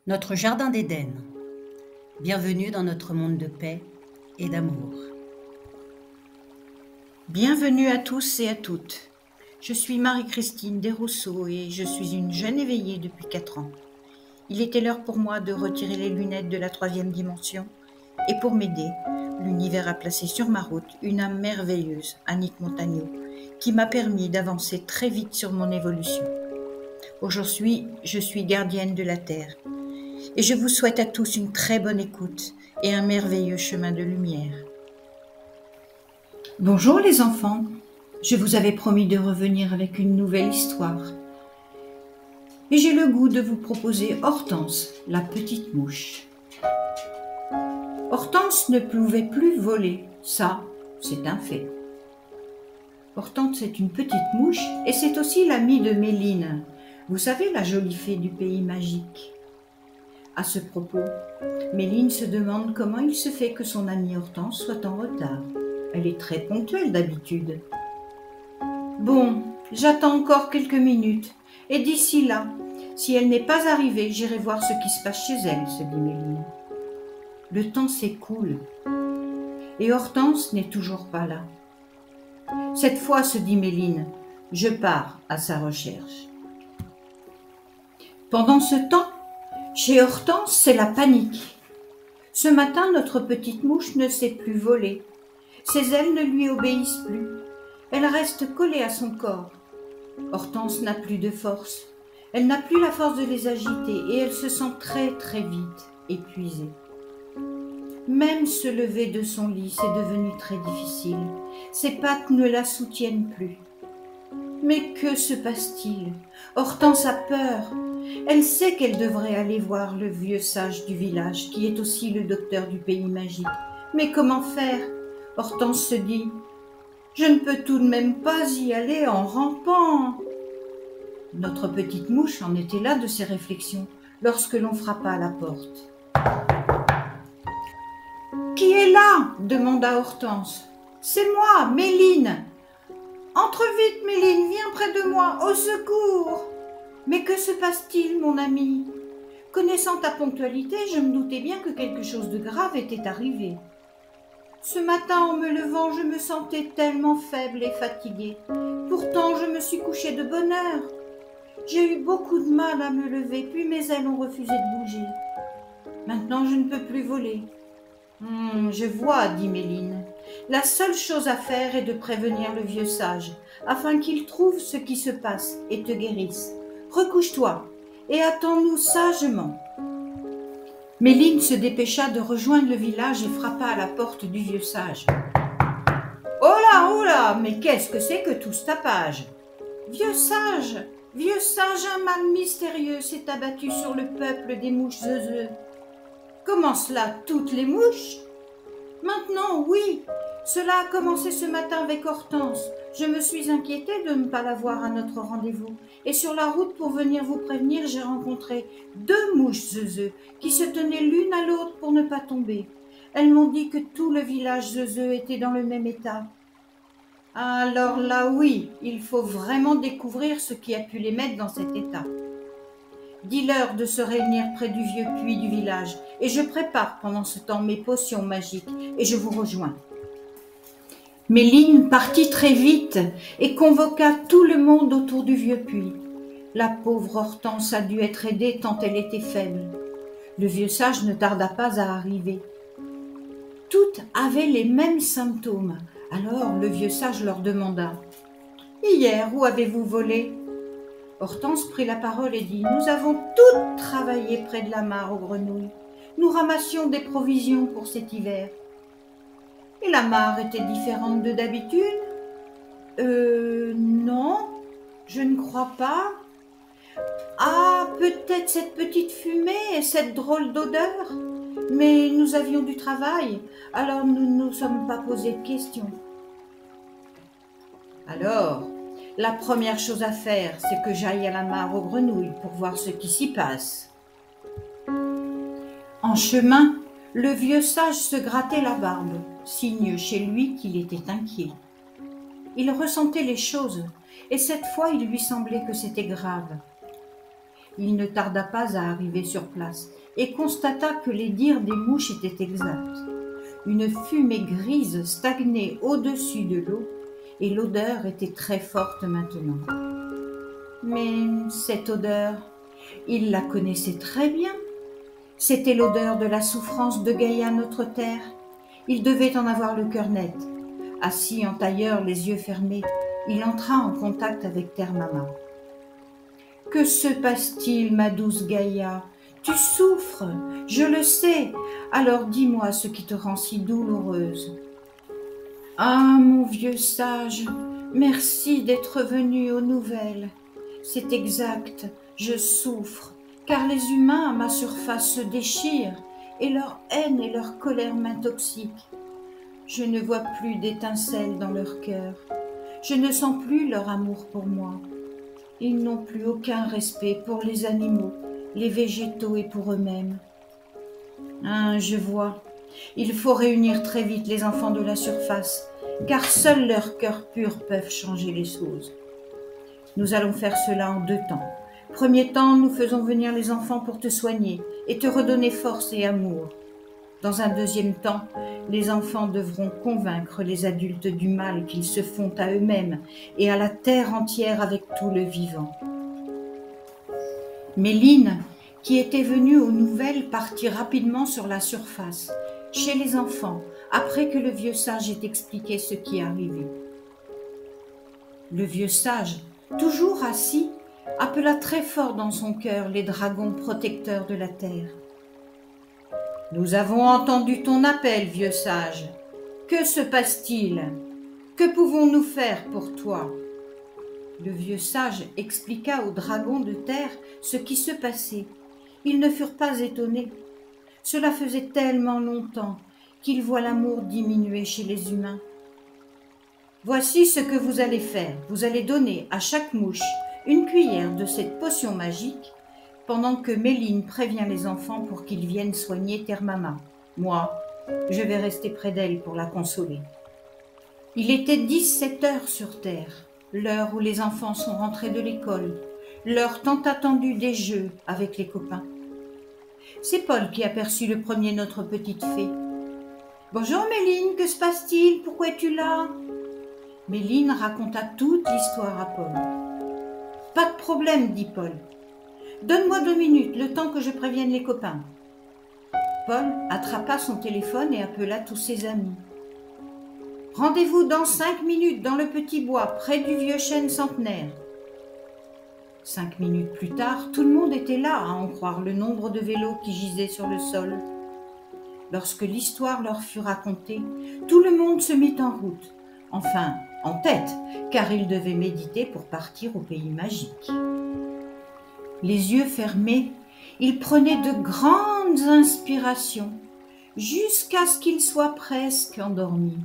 Notre jardin d'Éden. Bienvenue dans notre monde de paix et d'amour. Bienvenue à tous et à toutes. Je suis Marie-Christine Desrousseaux et je suis une jeune éveillée depuis 4 ans. Il était l'heure pour moi de retirer les lunettes de la 3e dimension et pour m'aider, l'univers a placé sur ma route une âme merveilleuse, Annick Montagneau, qui m'a permis d'avancer très vite sur mon évolution. Aujourd'hui, je suis gardienne de la Terre et je vous souhaite à tous une très bonne écoute et un merveilleux chemin de lumière. Bonjour les enfants, je vous avais promis de revenir avec une nouvelle histoire. Et j'ai le goût de vous proposer Hortense, la petite mouche. Hortense ne pouvait plus voler, ça, c'est un fait. Hortense est une petite mouche et c'est aussi l'amie de Méline, vous savez, la jolie fée du pays magique. À ce propos, Méline se demande comment il se fait que son amie Hortense soit en retard. Elle est très ponctuelle d'habitude. Bon, j'attends encore quelques minutes, et d'ici là, si elle n'est pas arrivée, j'irai voir ce qui se passe chez elle, se dit Méline. Le temps s'écoule, et Hortense n'est toujours pas là. Cette fois, se dit Méline, je pars à sa recherche. Pendant ce temps, chez Hortense, c'est la panique. Ce matin, notre petite mouche ne sait plus voler. Ses ailes ne lui obéissent plus. Elle reste collée à son corps. Hortense n'a plus de force. Elle n'a plus la force de les agiter et elle se sent très très vite épuisée. Même se lever de son lit, c'est devenu très difficile. Ses pattes ne la soutiennent plus. Mais que se passe-t-il? Hortense a peur. Elle sait qu'elle devrait aller voir le vieux sage du village, qui est aussi le docteur du pays magique. Mais comment faire? Hortense se dit « Je ne peux tout de même pas y aller en rampant !» Notre petite mouche en était là de ses réflexions, lorsque l'on frappa à la porte. « Qui est là ?» demanda Hortense. « C'est moi, Méline. »« Entre vite, Méline, viens près de moi, au secours !»« Mais que se passe-t-il, mon ami ?» Connaissant ta ponctualité, je me doutais bien que quelque chose de grave était arrivé. Ce matin, en me levant, je me sentais tellement faible et fatiguée. Pourtant, je me suis couchée de bonne heure. J'ai eu beaucoup de mal à me lever, puis mes ailes ont refusé de bouger. Maintenant, je ne peux plus voler. Je vois, dit Méline. La seule chose à faire est de prévenir le vieux sage, afin qu'il trouve ce qui se passe et te guérisse. Recouche-toi et attends-nous sagement. Méline se dépêcha de rejoindre le village et frappa à la porte du vieux sage. « Oh là, mais qu'est-ce que c'est que tout ce tapage ?»« Vieux sage, un mal mystérieux s'est abattu sur le peuple des mouches zeuzeux. »« Comment cela, toutes les mouches ?»« Maintenant, oui. Cela a commencé ce matin avec Hortense. Je me suis inquiétée de ne pas la voir à notre rendez-vous. Et sur la route pour venir vous prévenir, j'ai rencontré 2 mouches zeuzeux qui se tenaient l'une à l'autre pour ne pas tomber. Elles m'ont dit que tout le village zeuzeux était dans le même état. Alors là, oui, il faut vraiment découvrir ce qui a pu les mettre dans cet état. Dis-leur de se réunir près du vieux puits du village et je prépare pendant ce temps mes potions magiques et je vous rejoins. » Méline partit très vite et convoqua tout le monde autour du vieux puits. La pauvre Hortense a dû être aidée tant elle était faible. Le vieux sage ne tarda pas à arriver. Toutes avaient les mêmes symptômes. Alors le vieux sage leur demanda « Hier, où avez-vous volé ?» Hortense prit la parole et dit « Nous avons toutes travaillé près de la mare aux grenouilles. Nous ramassions des provisions pour cet hiver. » Et la mare était différente de d'habitude ? Non, je ne crois pas. Ah, peut-être cette petite fumée et cette drôle d'odeur ? Mais nous avions du travail, alors nous ne nous sommes pas posé de questions. Alors, la première chose à faire, c'est que j'aille à la mare aux grenouilles pour voir ce qui s'y passe. En chemin, le vieux sage se grattait la barbe, signe chez lui qu'il était inquiet. Il ressentait les choses, et cette fois il lui semblait que c'était grave. Il ne tarda pas à arriver sur place et constata que les dires des mouches étaient exacts. Une fumée grise stagnait au-dessus de l'eau et l'odeur était très forte maintenant. Mais cette odeur, il la connaissait très bien. C'était l'odeur de la souffrance de Gaïa, notre terre. Il devait en avoir le cœur net. Assis en tailleur, les yeux fermés, il entra en contact avec Terre Mama. « Que se passe-t-il, ma douce Gaïa? Tu souffres, je le sais. Alors dis-moi ce qui te rend si douloureuse. » « Ah, mon vieux sage, merci d'être venu aux nouvelles. C'est exact, je souffre, car les humains à ma surface se déchirent, et leur haine et leur colère m'intoxiquent. Je ne vois plus d'étincelles dans leur cœur. Je ne sens plus leur amour pour moi. Ils n'ont plus aucun respect pour les animaux, les végétaux et pour eux-mêmes. Ah, je vois. Il faut réunir très vite les enfants de la surface, car seuls leurs cœurs purs peuvent changer les choses. Nous allons faire cela en 2 temps. Premier temps, nous faisons venir les enfants pour te soigner et te redonner force et amour. Dans un 2e temps, les enfants devront convaincre les adultes du mal qu'ils se font à eux-mêmes et à la terre entière avec tout le vivant. Méline, qui était venue aux nouvelles, partit rapidement sur la surface, chez les enfants, après que le vieux sage ait expliqué ce qui arrivait. Le vieux sage, toujours assis, appela très fort dans son cœur les dragons protecteurs de la terre. « Nous avons entendu ton appel, vieux sage. Que se passe-t-il? Que pouvons-nous faire pour toi ?» Le vieux sage expliqua aux dragons de terre ce qui se passait. Ils ne furent pas étonnés. Cela faisait tellement longtemps qu'ils voient l'amour diminuer chez les humains. « Voici ce que vous allez faire. Vous allez donner à chaque mouche une cuillère de cette potion magique pendant que Méline prévient les enfants pour qu'ils viennent soigner Terre Mama. Moi, je vais rester près d'elle pour la consoler. » Il était 17 heures sur Terre, l'heure où les enfants sont rentrés de l'école, l'heure tant attendue des jeux avec les copains. C'est Paul qui aperçut le premier notre petite fée. « Bonjour Méline, que se passe-t-il? Pourquoi es-tu là ?» Méline raconta toute l'histoire à Paul. « Pas de problème, dit Paul. Donne-moi 2 minutes, le temps que je prévienne les copains. » Paul attrapa son téléphone et appela tous ses amis. « Rendez-vous dans 5 minutes dans le petit bois, près du vieux chêne centenaire. » 5 minutes plus tard, tout le monde était là, à en croire le nombre de vélos qui gisaient sur le sol. Lorsque l'histoire leur fut racontée, tout le monde se mit en route, enfin en tête, car ils devaient méditer pour partir au pays magique. Les yeux fermés, ils prenaient de grandes inspirations, jusqu'à ce qu'ils soient presque endormis.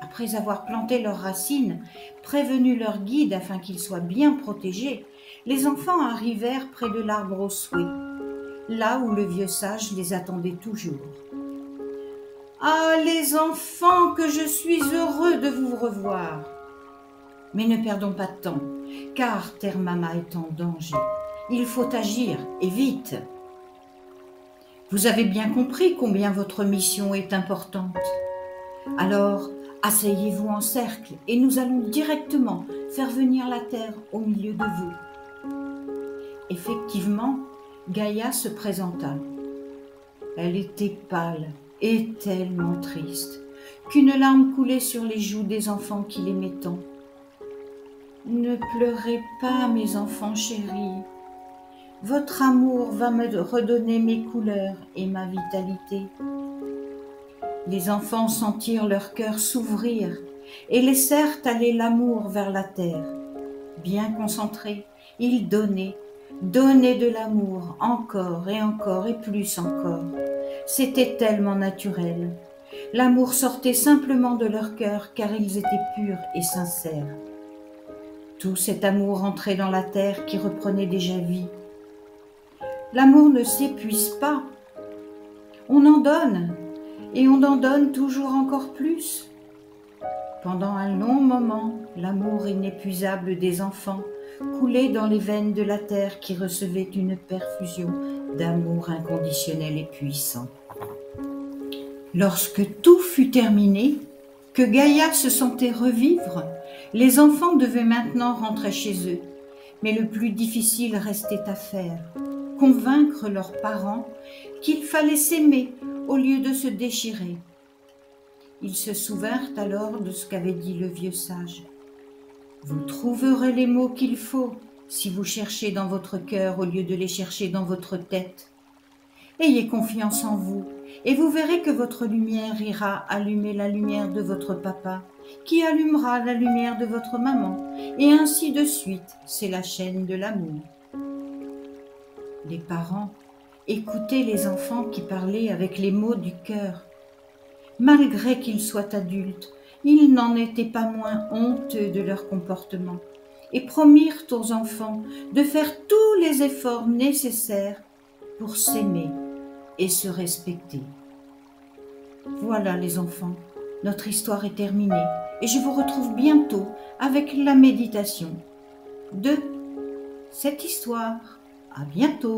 Après avoir planté leurs racines, prévenu leur guide afin qu'ils soient bien protégés, les enfants arrivèrent près de l'arbre au souhait, là où le vieux sage les attendait toujours. « Ah, les enfants, que je suis heureux de vous revoir ! Mais ne perdons pas de temps, car Terre Mama est en danger. Il faut agir, et vite. Vous avez bien compris combien votre mission est importante. Alors, asseyez-vous en cercle et nous allons directement faire venir la terre au milieu de vous. » Effectivement, Gaïa se présenta. Elle était pâle et tellement triste qu'une larme coulait sur les joues des enfants qui l'aimaient tant. « Ne pleurez pas, mes enfants chéris. Votre amour va me redonner mes couleurs et ma vitalité. » Les enfants sentirent leur cœur s'ouvrir et laissèrent aller l'amour vers la terre. Bien concentrés, ils donnaient de l'amour encore et plus encore. C'était tellement naturel. L'amour sortait simplement de leur cœur car ils étaient purs et sincères. Tout cet amour entrait dans la terre qui reprenait déjà vie. L'amour ne s'épuise pas. On en donne, et on en donne toujours encore plus. Pendant un long moment, l'amour inépuisable des enfants coulait dans les veines de la terre qui recevait une perfusion d'amour inconditionnel et puissant. Lorsque tout fut terminé, que Gaïa se sentait revivre, les enfants devaient maintenant rentrer chez eux. Mais le plus difficile restait à faire, convaincre leurs parents qu'il fallait s'aimer au lieu de se déchirer. Ils se souvinrent alors de ce qu'avait dit le vieux sage. « Vous trouverez les mots qu'il faut si vous cherchez dans votre cœur au lieu de les chercher dans votre tête. Ayez confiance en vous et vous verrez que votre lumière ira allumer la lumière de votre papa, qui allumera la lumière de votre maman, et ainsi de suite, c'est la chaîne de l'amour. » Les parents écoutaient les enfants qui parlaient avec les mots du cœur. Malgré qu'ils soient adultes, ils n'en étaient pas moins honteux de leur comportement et promirent aux enfants de faire tous les efforts nécessaires pour s'aimer et se respecter. Voilà les enfants, notre histoire est terminée et je vous retrouve bientôt avec la méditation de cette histoire. À bientôt.